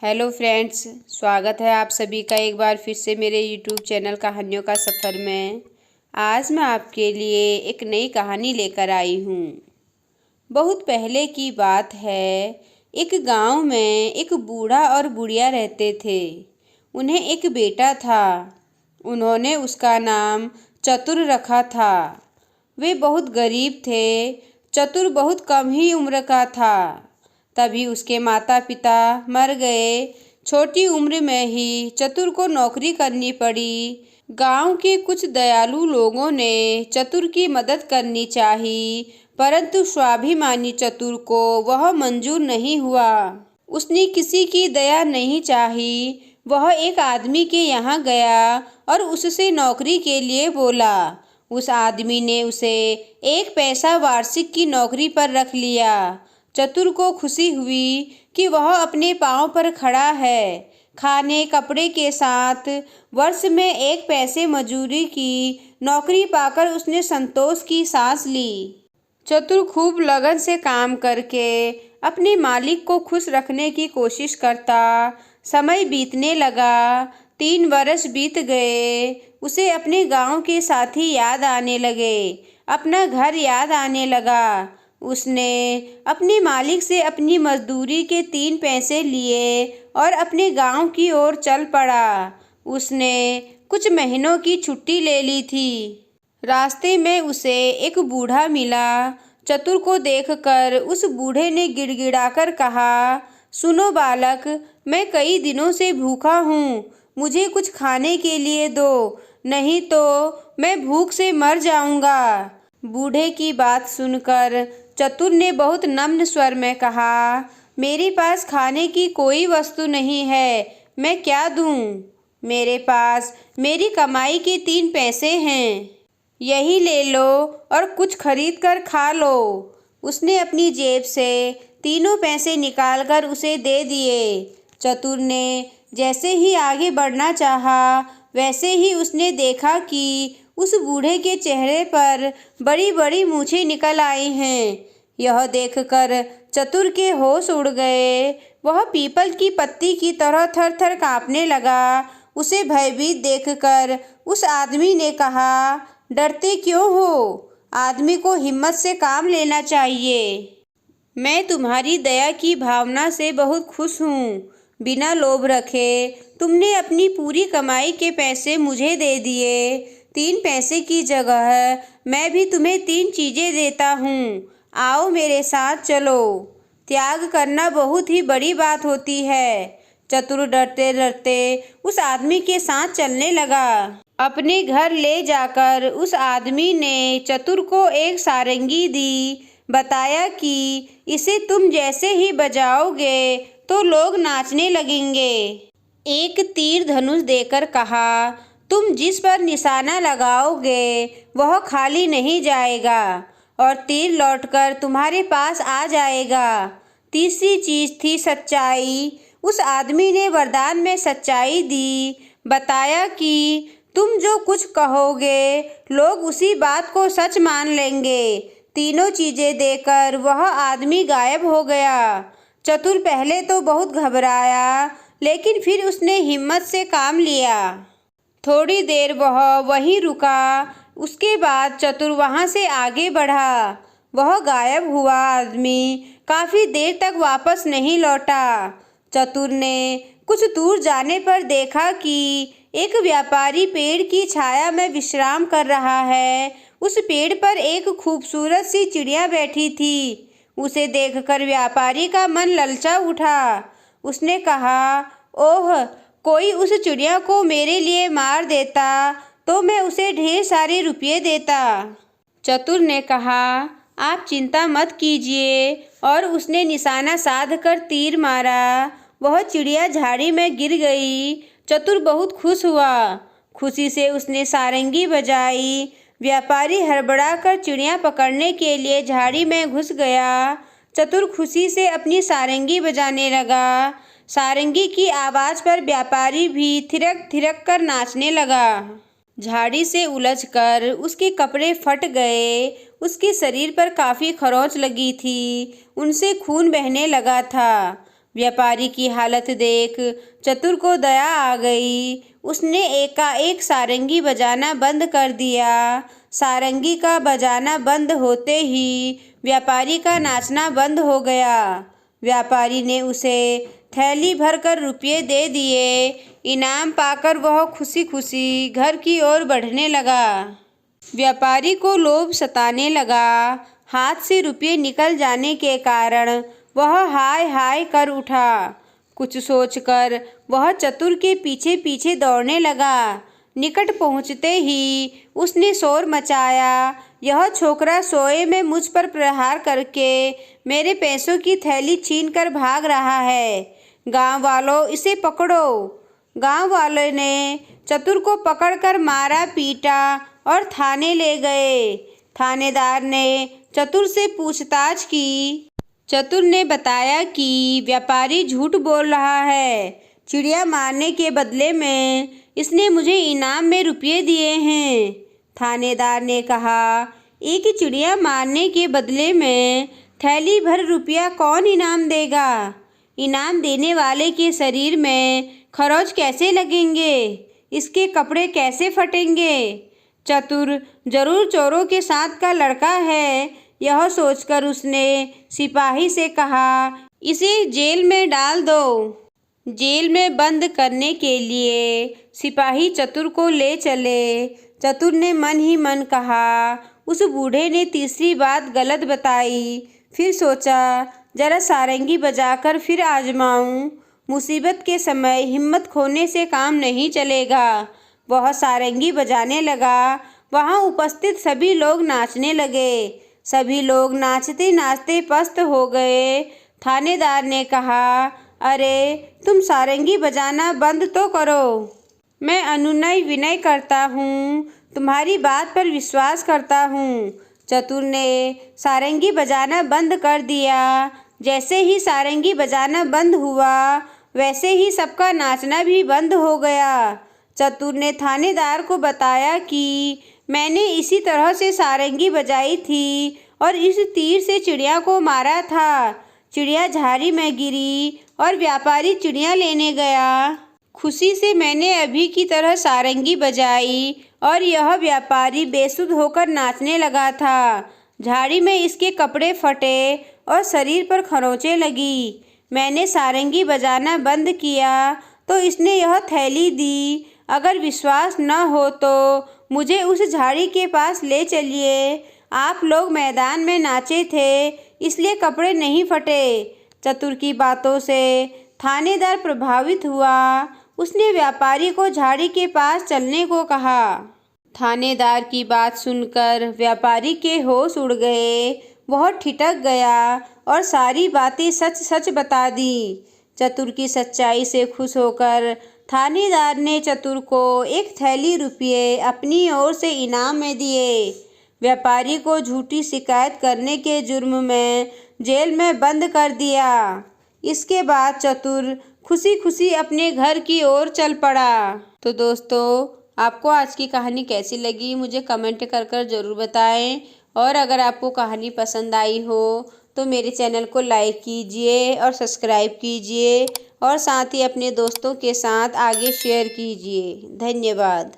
Hello friends, स्वागत है आप सभी का एक बार फिर से मेरे यूट्यूब चैनल कहानियों का सफ़र में। आज मैं आपके लिए एक नई कहानी लेकर आई हूँ। बहुत पहले की बात है। एक गांव में एक बूढ़ा और बुढ़िया रहते थे। उन्हें एक बेटा था। उन्होंने उसका नाम चतुर रखा था। वे बहुत गरीब थे। चतुर बहुत कम ही उम्र का था। तभी उसके माता पिता मर गए। छोटी उम्र में ही चतुर को नौकरी करनी पड़ी। गांव के कुछ दयालु लोगों ने चतुर की मदद करनी चाही, परंतु स्वाभिमानी चतुर को वह मंजूर नहीं हुआ। उसने किसी की दया नहीं चाही। वह एक आदमी के यहाँ गया और उससे नौकरी के लिए बोला। उस आदमी ने उसे 1 पैसा वार्षिक की नौकरी पर रख लिया। चतुर को खुशी हुई कि वह अपने पाँव पर खड़ा है। खाने कपड़े के साथ वर्ष में 1 पैसे मजूरी की नौकरी पाकर उसने संतोष की सांस ली। चतुर खूब लगन से काम करके अपने मालिक को खुश रखने की कोशिश करता। समय बीतने लगा। 3 वर्ष बीत गए। उसे अपने गांव के साथी याद आने लगे। अपना घर याद आने लगा। उसने अपने मालिक से अपनी मजदूरी के 3 पैसे लिए और अपने गांव की ओर चल पड़ा। उसने कुछ महीनों की छुट्टी ले ली थी। रास्ते में उसे एक बूढ़ा मिला। चतुर को देखकर उस बूढ़े ने गिड़गिड़ाकर कहा, सुनो बालक, मैं कई दिनों से भूखा हूँ। मुझे कुछ खाने के लिए दो, नहीं तो मैं भूख से मर जाऊंगा। बूढ़े की बात सुनकर चतुर ने बहुत नम्र स्वर में कहा, मेरे पास खाने की कोई वस्तु नहीं है, मैं क्या दूं? मेरे पास मेरी कमाई के 3 पैसे हैं, यही ले लो और कुछ खरीद कर खा लो। उसने अपनी जेब से तीनों पैसे निकालकर उसे दे दिए। चतुर ने जैसे ही आगे बढ़ना चाहा, वैसे ही उसने देखा कि उस बूढ़े के चेहरे पर बड़ी बड़ी मूछें निकल आई हैं। यह देखकर चतुर के होश उड़ गए। वह पीपल की पत्ती की तरह थर थर कांपने लगा। उसे भयभीत देखकर उस आदमी ने कहा, डरते क्यों हो? आदमी को हिम्मत से काम लेना चाहिए। मैं तुम्हारी दया की भावना से बहुत खुश हूँ। बिना लोभ रखे तुमने अपनी पूरी कमाई के पैसे मुझे दे दिए। 3 पैसे की जगह मैं भी तुम्हें 3 चीज़ें देता हूँ। आओ मेरे साथ चलो। त्याग करना बहुत ही बड़ी बात होती है। चतुर डरते डरते उस आदमी के साथ चलने लगा। अपने घर ले जाकर उस आदमी ने चतुर को एक सारंगी दी। बताया कि इसे तुम जैसे ही बजाओगे तो लोग नाचने लगेंगे। एक तीर धनुष देकर कहा, तुम जिस पर निशाना लगाओगे वह खाली नहीं जाएगा और तीर लौटकर तुम्हारे पास आ जाएगा। तीसरी चीज थी सच्चाई। उस आदमी ने वरदान में सच्चाई दी। बताया कि तुम जो कुछ कहोगे लोग उसी बात को सच मान लेंगे। तीनों चीजें देकर वह आदमी गायब हो गया। चतुर पहले तो बहुत घबराया, लेकिन फिर उसने हिम्मत से काम लिया। थोड़ी देर वह वहीं रुका। उसके बाद चतुर वहां से आगे बढ़ा। वह गायब हुआ आदमी काफी देर तक वापस नहीं लौटा। चतुर ने कुछ दूर जाने पर देखा कि एक व्यापारी पेड़ की छाया में विश्राम कर रहा है। उस पेड़ पर एक खूबसूरत सी चिड़िया बैठी थी। उसे देखकर व्यापारी का मन ललचा उठा। उसने कहा, ओह, कोई उस चिड़िया को मेरे लिए मार देता तो मैं उसे ढेर सारे रुपये देता। चतुर ने कहा, आप चिंता मत कीजिए, और उसने निशाना साध कर तीर मारा। वह चिड़िया झाड़ी में गिर गई। चतुर बहुत खुश हुआ। खुशी से उसने सारंगी बजाई। व्यापारी हड़बड़ा कर चिड़िया पकड़ने के लिए झाड़ी में घुस गया। चतुर खुशी से अपनी सारंगी बजाने लगा। सारंगी की आवाज़ पर व्यापारी भी थिरक थिरक कर नाचने लगा। झाड़ी से उलझकर उसके कपड़े फट गए। उसके शरीर पर काफ़ी खरोंच लगी थी। उनसे खून बहने लगा था। व्यापारी की हालत देख चतुर को दया आ गई। उसने एकाएक सारंगी बजाना बंद कर दिया। सारंगी का बजाना बंद होते ही व्यापारी का नाचना बंद हो गया। व्यापारी ने उसे थैली भरकर रुपये दे दिए। इनाम पाकर वह खुशी खुशी घर की ओर बढ़ने लगा। व्यापारी को लोभ सताने लगा। हाथ से रुपये निकल जाने के कारण वह हाय हाय कर उठा। कुछ सोचकर वह चतुर के पीछे पीछे दौड़ने लगा। निकट पहुंचते ही उसने शोर मचाया, यह छोकरा सोए में मुझ पर प्रहार करके मेरे पैसों की थैली छीनकर भाग रहा है। गांव वालों, इसे पकड़ो। गांव वालों ने चतुर को पकड़कर मारा पीटा और थाने ले गए। थानेदार ने चतुर से पूछताछ की। चतुर ने बताया कि व्यापारी झूठ बोल रहा है। चिड़िया मारने के बदले में इसने मुझे इनाम में रुपये दिए हैं। थानेदार ने कहा, एक चिड़िया मारने के बदले में थैली भर रुपया कौन इनाम देगा? इनाम देने वाले के शरीर में खरोंच कैसे लगेंगे? इसके कपड़े कैसे फटेंगे? चतुर जरूर चोरों के साथ का लड़का है। यह सोचकर उसने सिपाही से कहा, इसे जेल में डाल दो। जेल में बंद करने के लिए सिपाही चतुर को ले चले। चतुर ने मन ही मन कहा, उस बूढ़े ने तीसरी बात गलत बताई। फिर सोचा, जरा सारंगी बजाकर फिर आजमाऊं। मुसीबत के समय हिम्मत खोने से काम नहीं चलेगा। वह सारंगी बजाने लगा। वहाँ उपस्थित सभी लोग नाचने लगे। सभी लोग नाचते नाचते पस्त हो गए। थानेदार ने कहा, अरे तुम सारंगी बजाना बंद तो करो। मैं अनुनय विनय करता हूँ, तुम्हारी बात पर विश्वास करता हूँ। चतुर ने सारंगी बजाना बंद कर दिया। जैसे ही सारंगी बजाना बंद हुआ, वैसे ही सबका नाचना भी बंद हो गया। चतुर ने थानेदार को बताया कि मैंने इसी तरह से सारंगी बजाई थी और इस तीर से चिड़िया को मारा था। चिड़िया झाड़ी में गिरी और व्यापारी चिड़िया लेने गया। खुशी से मैंने अभी की तरह सारंगी बजाई और यह व्यापारी बेसुध होकर नाचने लगा था। झाड़ी में इसके कपड़े फटे और शरीर पर खरोंचें लगी। मैंने सारंगी बजाना बंद किया तो इसने यह थैली दी। अगर विश्वास न हो तो मुझे उस झाड़ी के पास ले चलिए। आप लोग मैदान में नाचे थे, इसलिए कपड़े नहीं फटे। चतुर की बातों से थानेदार प्रभावित हुआ। उसने व्यापारी को झाड़ी के पास चलने को कहा। थानेदार की बात सुनकर व्यापारी के होश उड़ गए। वह ठिठक गया और सारी बातें सच सच बता दी। चतुर की सच्चाई से खुश होकर थानेदार ने चतुर को एक थैली रुपये अपनी ओर से इनाम में दिए। व्यापारी को झूठी शिकायत करने के जुर्म में जेल में बंद कर दिया। इसके बाद चतुर खुशी खुशी अपने घर की ओर चल पड़ा। तो दोस्तों, आपको आज की कहानी कैसी लगी मुझे कमेंट कर कर ज़रूर बताएं। और अगर आपको कहानी पसंद आई हो तो मेरे चैनल को लाइक कीजिए और सब्सक्राइब कीजिए और साथ ही अपने दोस्तों के साथ आगे शेयर कीजिए। धन्यवाद।